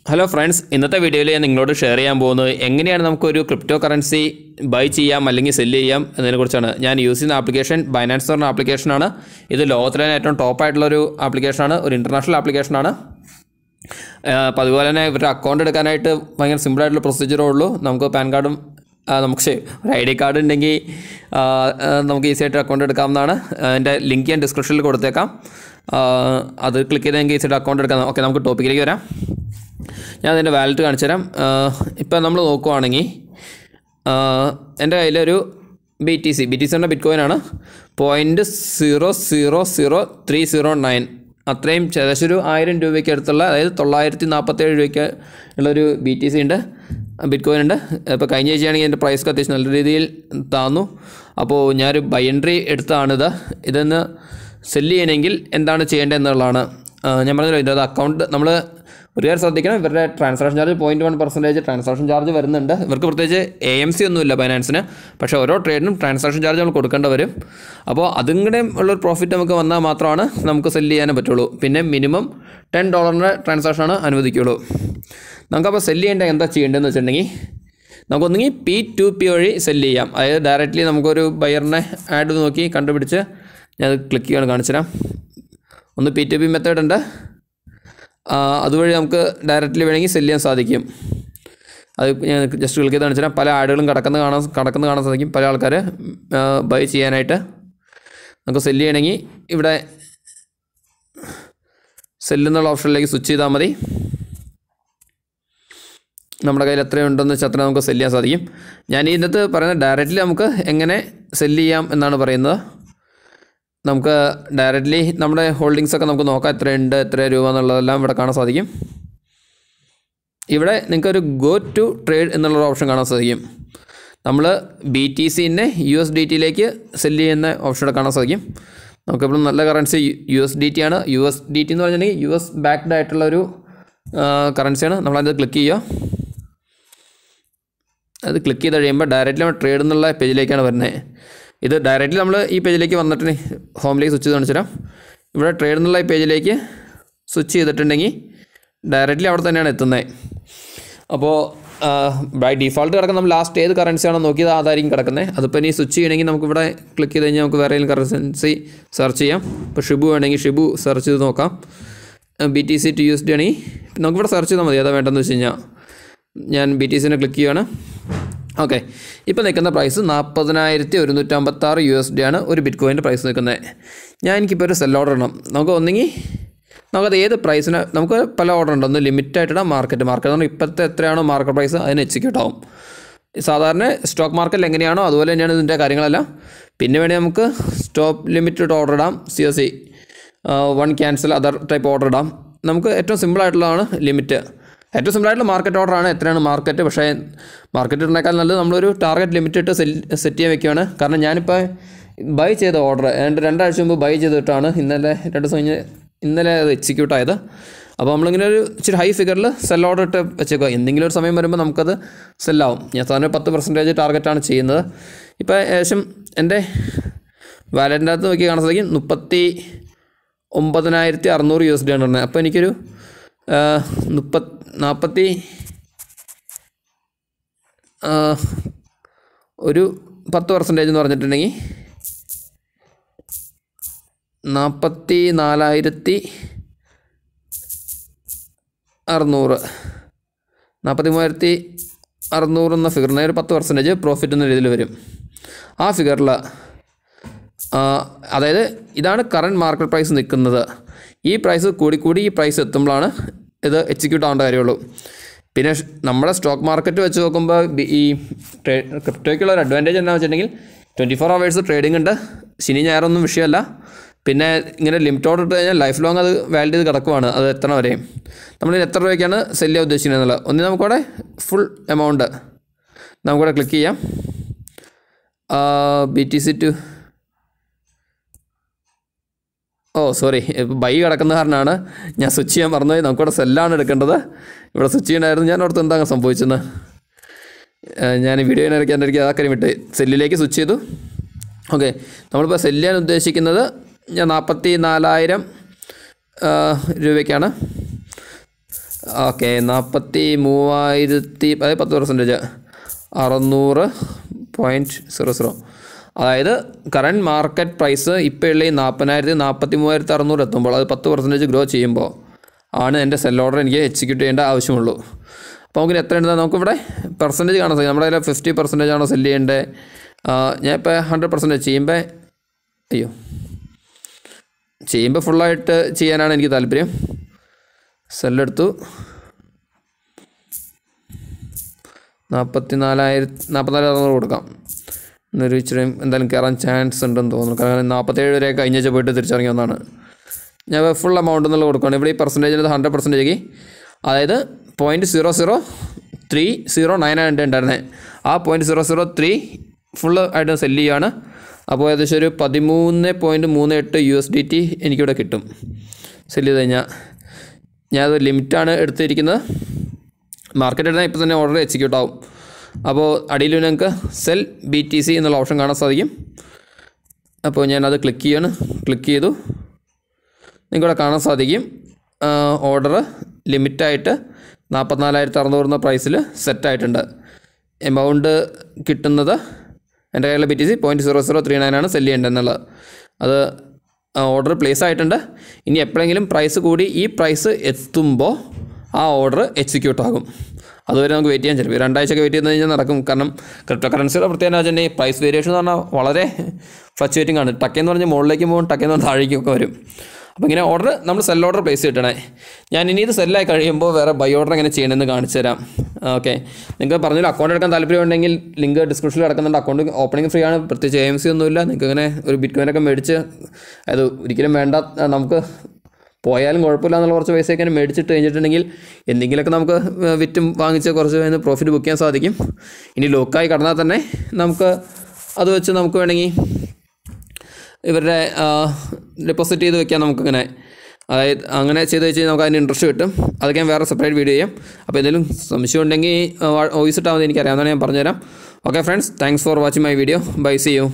Hello friends, ഇന്നത്തെ വീഡിയോയിൽ ഞാൻ നിങ്ങളോട് ഷെയർ ചെയ്യാൻ പോകുന്നത് എങ്ങനെയാണ് നമുക്കൊരു ക്രിപ്റ്റോ കറൻസി ബൈ ചെയ്യാം അല്ലെങ്കിൽ സെല്ല് ചെയ്യാം എന്നതിനെക്കുറിച്ചാണ്. ഞാൻ യൂസ് ചെയ്യുന്ന ആപ്ലിക്കേഷൻ ബൈനാൻസ് പറഞ്ഞ ആപ്ലിക്കേഷനാണ്. ഇത് ലോകത്തിലെ ഏറ്റവും ടോപ്പായിട്ടുള്ളൊരു ആപ്ലിക്കേഷനാണ്, ഒരു ഇൻ്റർനാഷണൽ ആപ്ലിക്കേഷനാണ്. അപ്പോൾ അതുപോലെ തന്നെ ഇവരുടെ അക്കൗണ്ട് എടുക്കാനായിട്ട് ഭയങ്കര സിമ്പിളായിട്ടുള്ള പ്രൊസീജിയറേ ഉള്ളൂ. നമുക്ക് പാൻ കാർഡും നമുക്ക് ഒരു ID കാർഡ് ഉണ്ടെങ്കിൽ നമുക്ക് ഈസി ആയിട്ട് അക്കൗണ്ട് എടുക്കാവുന്നതാണ്. അതിൻ്റെ ലിങ്ക് ഞാൻ ഡിസ്ക്രിപ്ഷനിൽ കൊടുത്തേക്കാം. അത് ക്ലിക്ക് ചെയ്ത് എനിക്ക് ഈസി ആയിട്ട് അക്കൗണ്ട് എടുക്കാം. ഓക്കെ, നമുക്ക് ടോപ്പിക്കിലേക്ക് വരാം. ഞാൻ അതിൻ്റെ വാലറ്റ് കാണിച്ചു തരാം. ഇപ്പം നമ്മൾ നോക്കുവാണെങ്കിൽ എൻ്റെ കയ്യിലൊരു BTC എന്ന ബിറ്റ്കോയിനാണ്. 0.000309 അത്രയും ഏകദേശം ഒരു 1000 രൂപയ്ക്ക് അടുത്തുള്ള, അതായത് 947 രൂപയ്ക്ക് ഉള്ളൊരു BTC ഉണ്ട്, ബിറ്റ്കോയിൻ ഉണ്ട്. ഇപ്പോൾ കഴിഞ്ഞ ആഴ്ചയാണെങ്കിൽ എൻ്റെ പ്രൈസ് അത്യാവശ്യം നല്ല രീതിയിൽ താന്നു. അപ്പോൾ ഞാനൊരു ബൈ എൻട്രി എടുത്തതാണിത്. ഇതൊന്ന് സെല്ല് ചെയ്യണമെങ്കിൽ എന്താണ് ചെയ്യേണ്ടത് എന്നുള്ളതാണ് ഞാൻ പറഞ്ഞല്ലോ. ഇതിൻ്റെ അക്കൗണ്ട് നമ്മൾ ഒരു കാര്യം ശ്രദ്ധിക്കണം, ഇവരുടെ ട്രാൻസാക്ഷൻ ചാർജ് 0.1% ട്രാൻസാക്ഷൻ ചാർജ് വരുന്നുണ്ട്. ഇവർക്ക് പ്രത്യേകിച്ച് AMC ഒന്നുമില്ല ബൈനാൻസിന്, പക്ഷേ ഓരോ ട്രേഡിനും ട്രാൻസാക്ഷൻ ചാർജ് നമ്മൾ കൊടുക്കേണ്ടി വരും. അപ്പോൾ അതും കൂടെ ഉള്ളൊരു പ്രോഫിറ്റ് നമുക്ക് വന്നാൽ മാത്രമാണ് നമുക്ക് സെല്ല് ചെയ്യാനേ പറ്റുള്ളൂ. പിന്നെ മിനിമം $10 ട്രാൻസാക്ഷനാണ് അനുവദിക്കുകയുള്ളൂ. നമുക്കപ്പോൾ സെല്ല് ചെയ്യേണ്ടത് എന്താ ചെയ്യേണ്ടതെന്ന് വെച്ചിട്ടുണ്ടെങ്കിൽ, നമുക്കൊന്നെങ്കിൽ P2P വഴി സെല്ല് ചെയ്യാം. അതായത് ഡയറക്റ്റ്ലി നമുക്കൊരു ബയറിനെ ആഡ് നോക്കി കണ്ടുപിടിച്ച് ഞാൻ ക്ലിക്ക് ചെയ്യാണ് കാണിച്ചു തരാം. ഒന്ന് P2P മെത്തേഡ് ഉണ്ട്, അതുവഴി നമുക്ക് ഡയറക്റ്റ്ലി വേണമെങ്കിൽ സെല്ല് ചെയ്യാൻ സാധിക്കും. അത് ഞാൻ ജസ്റ്റ് ക്ലിക്ക് ചെയ്ത് കാണിച്ചു തരാം. പല ആഡുകളും കിടക്കുന്നത് കാണാൻ സാധിക്കും. പല ആൾക്കാർ ബൈ ചെയ്യാനായിട്ട് നമുക്ക് സെല്ല് ചെയ്യണമെങ്കിൽ ഇവിടെ സെല്ല് എന്നുള്ള ഓപ്ഷനിലേക്ക് സ്വിച്ച് ചെയ്താൽ മതി. നമ്മുടെ കയ്യിൽ എത്രയുണ്ടെന്ന് വെച്ചാൽ അത്ര നമുക്ക് സെല്ല് ചെയ്യാൻ സാധിക്കും. ഞാൻ ഇതിനകത്ത് പറയുന്നത് ഡയറക്റ്റ്ലി നമുക്ക് എങ്ങനെ സെല്ല് ചെയ്യാം എന്നാണ് പറയുന്നത്. നമുക്ക് ഡയറക്റ്റ്ലി നമ്മുടെ ഹോൾഡിങ്സൊക്കെ നമുക്ക് നോക്കാം, എത്രയുണ്ട്, എത്ര രൂപ എന്നുള്ളതെല്ലാം ഇവിടെ കാണാൻ സാധിക്കും. ഇവിടെ നിങ്ങൾക്കൊരു ഗോ ടു ട്രേഡ് എന്നുള്ളൊരു ഓപ്ഷൻ കാണാൻ സാധിക്കും. നമ്മൾ BTCനെ USDTയിലേക്ക് സെല്ല് ചെയ്യുന്ന ഓപ്ഷൻ ഇവിടെ കാണാൻ സാധിക്കും. നമുക്കിപ്പോൾ നല്ല കറൻസി USDT ആണ്. USDT എന്ന് പറഞ്ഞിട്ടുണ്ടെങ്കിൽ US ബാക്ക്ഡ് ആയിട്ടുള്ളൊരു കറൻസിയാണ്. നമ്മളത് ക്ലിക്ക് ചെയ്യുക. അത് ക്ലിക്ക് ചെയ്ത് കഴിയുമ്പോൾ ഡയറക്റ്റ്ലി നമ്മൾ ട്രേഡ് എന്നുള്ള പേജിലേക്കാണ് വരുന്നത്. ഇത് ഡയറക്റ്റ്ലി നമ്മൾ ഈ പേജിലേക്ക് വന്നിട്ട് ഹോമിലേക്ക് സ്വിച്ച് ചെയ്ത് കാണിച്ചു തരാം. ഇവിടെ ട്രേഡ് എന്നുള്ള ഈ പേജിലേക്ക് സ്വിച്ച് ചെയ്തിട്ടുണ്ടെങ്കിൽ ഡയറക്റ്റ്ലി അവിടെ തന്നെയാണ് എത്തുന്നത്. അപ്പോൾ ബൈ ഡിഫോൾട്ട് കിടക്കുന്ന നമ്മൾ ലാസ്റ്റ് ഏത് കറൻസിയാണോ നോക്കിയത് അതായിരിക്കും കിടക്കുന്നത്. അതിപ്പോൾ ഇനി സ്വിച്ച് ചെയ്യണമെങ്കിൽ നമുക്കിവിടെ ക്ലിക്ക് ചെയ്ത് കഴിഞ്ഞാൽ നമുക്ക് വേറെ ഏതെങ്കിലും കറൻസി സെർച്ച് ചെയ്യാം. ഇപ്പോൾ ഷിബു വേണമെങ്കിൽ ഷിബു സെർച്ച് ചെയ്ത് നോക്കാം. BTC to USD ആണെങ്കിൽ നമുക്കിവിടെ സെർച്ച് ചെയ്താൽ മതി ഏതാ വേണ്ടതെന്ന് വെച്ച് കഴിഞ്ഞാൽ. ഞാൻ BTCനെ ക്ലിക്ക് ചെയ്യുകയാണ്. ഓക്കെ, ഇപ്പോൾ നിൽക്കുന്ന പ്രൈസ് 40,156 USD ആണ് ഒരു ബിറ്റ്കോയിൻ്റെ പ്രൈസ് നിൽക്കുന്നത്. എനിക്കിപ്പോൾ ഒരു സെൽ ഓർഡർ ഇടണം. നമുക്കത് ഏത് പ്രൈസിന് നമുക്ക് പല ഓർഡർ ഉണ്ട്. ഒന്ന് ലിമിറ്റായിട്ടിടാം. മാർക്കറ്റ് എന്ന് പറഞ്ഞാൽ ഇപ്പോഴത്തെ എത്രയാണോ മാർക്കറ്റ് പ്രൈസ് അതിന് എക്സിക്യൂട്ട് ആവും. സാധാരണ സ്റ്റോക്ക് മാർക്കറ്റിൽ എങ്ങനെയാണോ അതുപോലെ തന്നെയാണ് ഇതിൻ്റെ കാര്യങ്ങളെല്ലാം. പിന്നെ വേണമെങ്കിൽ നമുക്ക് സ്റ്റോപ്പ് ലിമിറ്റഡ് ഓർഡർ ഇടാം, COC 1 cancel other type order ഇടാം. നമുക്ക് ഏറ്റവും സിമ്പിളായിട്ടുള്ളതാണ് ലിമിറ്റ്. ഏറ്റവും സിമ്പിളായിട്ടുള്ള മാർക്കറ്റ് ഓർഡറാണ്. എത്രയാണ് മാർക്കറ്റ്, പക്ഷേ മാർക്കറ്റ് ഇടുന്നേക്കാൾ നല്ലത് നമ്മളൊരു ടാർഗറ്റ് ലിമിറ്റ് ഇട്ട് സെറ്റ് ചെയ്യാൻ വെക്കുകയാണ്. കാരണം ഞാനിപ്പോൾ ബൈ ചെയ്ത ഓർഡർ 2 ആഴ്ച മുമ്പ് ബൈ ചെയ്തിട്ടാണ് ഇന്നലെ 2 ദിവസം കഴിഞ്ഞ് ഇന്നലെ അത് എക്സിക്യൂട്ട് ആയത്. അപ്പോൾ നമ്മളിങ്ങനെ ഒരു ഇച്ചിരി ഹൈ ഫിഗറിൽ സെൽ ഓർഡർ ഇട്ട് വെച്ചേക്കുക. എന്തെങ്കിലും ഒരു സമയം വരുമ്പോൾ നമുക്കത് സെല്ലാവും. ഞാൻ സാധാരണ 10% ടാർഗറ്റാണ് ചെയ്യുന്നത്. ഇപ്പോൾ ഏകദേശം എൻ്റെ വാലറ്റിൻ്റെ അകത്ത് നോക്കി കാണാൻ സാധിക്കും 39,600 USD ആണ് പറഞ്ഞത്. അപ്പോൾ എനിക്കൊരു 40 ഒരു 10% എന്ന് പറഞ്ഞിട്ടുണ്ടെങ്കിൽ 44,600 43,600 എന്ന ഫിഗറിന് ഒരു 10% പ്രോഫിറ്റ് എന്ന രീതിയിൽ വരും. ആ ഫിഗറിൽ അതായത് ഇതാണ് കറൻറ്റ് മാർക്കറ്റ് പ്രൈസ് നിൽക്കുന്നത്. ഈ പ്രൈസ് കൂടി ഈ പ്രൈസ് എത്തുമ്പോഴാണ് ഇത് എക്സിക്യൂട്ട് ആവേണ്ട കാര്യമുള്ളൂ. പിന്നെ നമ്മുടെ സ്റ്റോക്ക് മാർക്കറ്റ് വെച്ച് നോക്കുമ്പോൾ ഈ ക്രിപ്റ്റോയ്ക്കുള്ള ഒരു അഡ്വാൻറ്റേജ് എന്താണെന്ന് വെച്ചിട്ടുണ്ടെങ്കിൽ 24 hours ട്രേഡിംഗ് ഉണ്ട്. ശനി ഞായറൊന്നും വിഷയമല്ല. പിന്നെ ഇങ്ങനെ ലിമിറ്റ് ഓർഡർ ഇട്ട് കഴിഞ്ഞാൽ ലൈഫ് ലോങ് അത് വാലിഡ് ചെയ്ത് കിടക്കുവാണ്. അത് എത്ര വരെയും നമ്മളിന് എത്ര രൂപയ്ക്കാണ് സെല്ല് ചെയ്യാൻ ഉദ്ദേശിക്കുന്നത് എന്നുള്ളത്. ഒന്ന് നമുക്കവിടെ ഫുൾ എമൗണ്ട് നമുക്കിവിടെ ക്ലിക്ക് ചെയ്യാം. BTC to സോറി, ബൈ കിടക്കുന്ന കാരണമാണ് ഞാൻ സ്വിച്ച് ചെയ്യാൻ മറന്നുപോയി. നമുക്കിവിടെ സെല്ലാണ് എടുക്കേണ്ടത്. ഇവിടെ സ്വിച്ച് ചെയ്യണമായിരുന്നു. ഞാൻ ഓർത്ത് എന്താ സംഭവിച്ചെന്ന്. ഞാൻ വീഡിയോയിനിടയ്ക്ക് ആ കാര്യം വിട്ട് സെല്ലിലേക്ക് സ്വിച്ച് ചെയ്തു. ഓക്കെ, നമ്മളിപ്പോൾ സെല്ല് ചെയ്യാൻ ഉദ്ദേശിക്കുന്നത് ഞാൻ 44,000 രൂപയ്ക്കാണ് ഓക്കെ 43,000 അതായത് 10%, 600.00. അതായത് കറണ്ട് മാർക്കറ്റ് പ്രൈസ് ഇപ്പോൾ ഉള്ള ഈ 43,600 എത്തുമ്പോൾ അത് 10% ഗ്രോ ചെയ്യുമ്പോൾ ആണ് എൻ്റെ സെൽ ഓർഡർ എനിക്ക് എക്സിക്യൂട്ട് ചെയ്യേണ്ട ആവശ്യമുള്ളൂ. അപ്പോൾ നമുക്ക് എത്ര ഉണ്ട് നമുക്കിവിടെ പെർസെൻറ്റേജ് കാണാൻ സാധിക്കും. നമ്മുടെ കയ്യിൽ 50% ആണോ സെല്ല് ചെയ്യേണ്ടത്. ഞാൻ ഇപ്പോൾ 100% ചെയ്യുമ്പോൾ ഫുള്ളായിട്ട് ചെയ്യാനാണ് എനിക്ക് താല്പര്യം. സെല്ലെടുത്തു 44,600 കൊടുക്കാം. എന്നൊരു ഇച്ചിരി എന്തായാലും കയറാൻ ചാൻസ് ഉണ്ടെന്ന് തോന്നുന്നു. കാരണം 47 വരെ കഴിഞ്ഞാൽ പോയിട്ട് തിരിച്ചിറങ്ങി വന്നതാണ്. ഞാൻ ഫുൾ എമൗണ്ട് എന്നുള്ള കൊടുക്കുകയാണ്. ഇവിടെ ഈ പെർസെൻറ്റേജിന് 100% അതായത് 0.00309 ഉണ്ടായിരുന്നത്. ആ 0.003 ഫുള്ള് ആയിട്ട് സെല്ല് ചെയ്യുകയാണ്. അപ്പോൾ ഏകദേശം ഒരു 13.38 USDT എനിക്കിവിടെ കിട്ടും. സെല്ല് ചെയ്ത് കഴിഞ്ഞാൽ ഞാനത് ലിമിറ്റാണ് എടുത്തിരിക്കുന്നത്. മാർക്കറ്റ് എടുത്താൽ ഇപ്പോൾ തന്നെ ഓർഡർ എക്സിക്യൂട്ട് ആവും. അപ്പോൾ അടിയിൽ നിങ്ങൾക്ക് സെൽ BTC എന്നുള്ള ഓപ്ഷൻ കാണാൻ സാധിക്കും. അപ്പോൾ ഞാനത് ക്ലിക്ക് ചെയ്തു. നിങ്ങൾക്കിവിടെ കാണാൻ സാധിക്കും ഓർഡർ ലിമിറ്റായിട്ട് 44,600 എന്ന പ്രൈസിൽ സെറ്റായിട്ടുണ്ട്. എമൗണ്ട് കിട്ടുന്നത് എൻ്റെ കയ്യിലുള്ള BTC 0.0039 ആണ് സെല്ല് ചെയ്യേണ്ടതെന്നുള്ളത്. അത് ഓർഡർ പ്ലേസ് ആയിട്ടുണ്ട്. ഇനി എപ്പോഴെങ്കിലും പ്രൈസ് കൂടി ഈ പ്രൈസ് എത്തുമ്പോൾ ആ ഓർഡർ എക്സിക്യൂട്ട് ആകും. അതുവരെ നമുക്ക് വെയിറ്റ് ചെയ്യാൻ ചിലപ്പോൾ 2 ആഴ്ചയൊക്കെ വെയിറ്റ് ചെയ്ത് കഴിഞ്ഞാൽ നടക്കും. കാരണം ക്രിപ്റ്റോ കറൻസിയുടെ പ്രത്യേകത വെച്ചിട്ടുണ്ടെങ്കിൽ പ്രൈസ് വേരിയേഷൻ എന്ന് പറഞ്ഞാൽ വളരെ ഫ്ലക്ച്വേറ്റിംഗ് ആണ്. ടക്കേന്ന് പറഞ്ഞാൽ മുകളിലേക്ക് പോകും, ടക്കേന്ന് പറഞ്ഞാൽ താഴേക്കൊക്കെ വരും. അപ്പോൾ ഇങ്ങനെ ഓർഡർ നമ്മൾ സെൽ ഓർഡർ പ്ലേസ് ചെയ്തിട്ടേ ഞാൻ ഇനി ഇത് സെല്ലായി കഴിയുമ്പോൾ വേറെ ബൈ ഓർഡർ എങ്ങനെ ചെയ്യണമെന്ന് കാണിച്ചു തരാം. ഓക്കെ, നിങ്ങൾക്ക് പറഞ്ഞാൽ അക്കൗണ്ട് എടുക്കാൻ താല്പര്യമുണ്ടെങ്കിൽ ലിങ്ക് ഡിസ്ക്രിപ്ഷനിൽ കിടക്കുന്നുണ്ട്. അക്കൗണ്ട് ഓപ്പണിംഗ് ഫ്രീ ആണ്. പ്രത്യേകിച്ച് AMC ഒന്നുമില്ല. നിങ്ങൾക്ക് ഇങ്ങനെ ഒരു ബിറ്റ്കോയിനൊക്കെ മേടിച്ച് അത് ഒരിക്കലും വേണ്ട, നമുക്ക് പോയാലും കുഴപ്പമില്ല എന്നുള്ള കുറച്ച് പൈസയൊക്കെ മേടിച്ചിട്ട് കഴിഞ്ഞിട്ടുണ്ടെങ്കിൽ എന്തെങ്കിലുമൊക്കെ നമുക്ക് വിറ്റും വാങ്ങിച്ച് കുറച്ച് കഴിഞ്ഞ് പ്രോഫിറ്റ് ബുക്ക് ചെയ്യാൻ സാധിക്കും. ഇനി ലോക്കായി കടന്നാൽ തന്നെ നമുക്ക് അത് വെച്ച് നമുക്ക് വേണമെങ്കിൽ ഇവരുടെ ഡെപ്പോസിറ്റ് ചെയ്ത് വെക്കാം. നമുക്കിങ്ങനെ അതായത് അങ്ങനെ ചെയ്ത് വെച്ച് കഴിഞ്ഞാൽ നമുക്ക് അതിന് ഇൻട്രസ്റ്റ് കിട്ടും. അതൊക്കെ ഞാൻ വേറെ സെപ്പറേറ്റ് വീഡിയോ ചെയ്യാം. അപ്പോൾ എന്തെങ്കിലും സംശയം ഉണ്ടെങ്കിൽ വോയിസ് ഇട്ടാൽ മതി, എനിക്കറിയാവുന്നതാണ്, ഞാൻ പറഞ്ഞുതരാം. Okay friends, thanks for watching my video. Bye, see U.